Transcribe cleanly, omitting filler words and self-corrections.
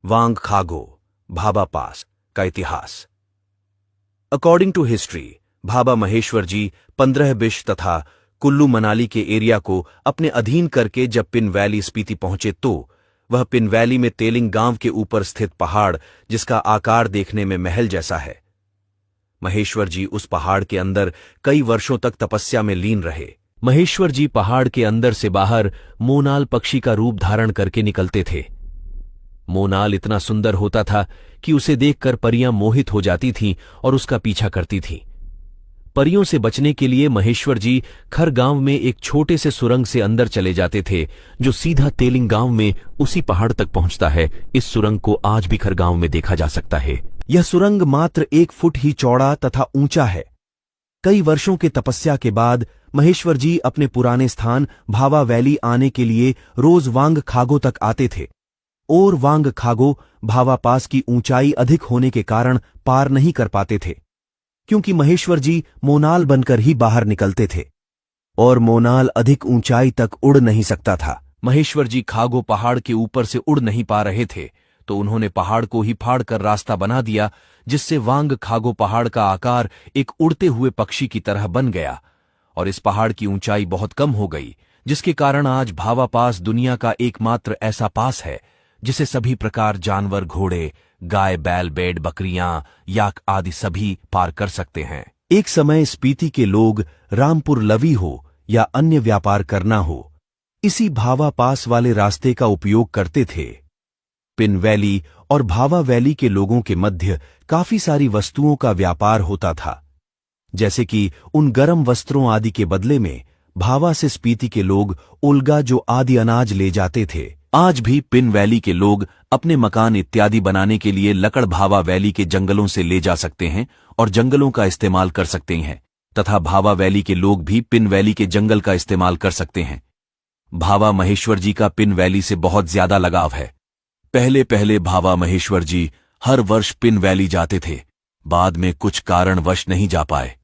वांग खागो, Bhabha pass का इतिहास। According to history, Bhabha Maheshwar ji 15 बिश तथा कुल्लू मनाली के एरिया को अपने अधीन करके जब पिन वैली स्पीति पहुंचे तो वह पिन वैली में तेलिंग गांव के ऊपर स्थित पहाड़, जिसका आकार देखने में महल जैसा है। महेश्वर जी उस पहाड़ के अंदर कई वर्षों तक तपस्या में लीन रहे। महेश्वर जी पहाड़ के अंदर से बाहर मोनाल पक्षी का रूप धारण करके निकलते थे। मोनाल इतना सुंदर होता था कि उसे देखकर परियां मोहित हो जाती थीं और उसका पीछा करती थीं। परियों से बचने के लिए महेश्वर जी खर गांव में एक छोटे से सुरंग से अंदर चले जाते थे, जो सीधा तेलिंग गांव में उसी पहाड़ तक पहुंचता है। इस सुरंग को आज भी खर गांव में देखा जा सकता है। यह सुरंग मात्र 1 फुट ही चौड़ा तथा ऊंचा है। कई वर्षों के तपस्या के बाद महेश्वर जी अपने पुराने स्थान भाभा वैली आने के लिए रोज वांग खागो तक आते थे, और वांग खागो भाभा पास की ऊंचाई अधिक होने के कारण पार नहीं कर पाते थे, क्योंकि महेश्वर जी मोनाल बनकर ही बाहर निकलते थे और मोनाल अधिक ऊंचाई तक उड़ नहीं सकता था। महेश्वर जी खागो पहाड़ के ऊपर से उड़ नहीं पा रहे थे, तो उन्होंने पहाड़ को ही फाड़ कर रास्ता बना दिया, जिससे वांग खागो पहाड़ का आकार एक उड़ते हुए पक्षी की तरह बन गया और इस पहाड़ की ऊंचाई बहुत कम हो गई, जिसके कारण आज भाभा पास दुनिया का एकमात्र ऐसा पास है जिसे सभी प्रकार जानवर, घोड़े, गाय, बैल, भेड़, बकरियां, याक आदि सभी पार कर सकते हैं। एक समय स्पीति के लोग रामपुर लवी हो या अन्य व्यापार करना हो, इसी भाभा पास वाले रास्ते का उपयोग करते थे। पिन वैली और भाभा वैली के लोगों के मध्य काफी सारी वस्तुओं का व्यापार होता था, जैसे कि उन गर्म वस्त्रों आदि के बदले में भाभा से स्पीति के लोग उल्गा जो आदि अनाज ले जाते थे। आज भी पिन वैली के लोग अपने मकान इत्यादि बनाने के लिए लकड़ भाभा वैली के जंगलों से ले जा सकते हैं और जंगलों का इस्तेमाल कर सकते हैं, तथा भाभा वैली के लोग भी पिन वैली के जंगल का इस्तेमाल कर सकते हैं। भाभा महेश्वर जी का पिन वैली से बहुत ज्यादा लगाव है। पहले पहले भाभा महेश्वर जी हर वर्ष पिन वैली जाते थे, बाद में कुछ कारणवश नहीं जा पाए।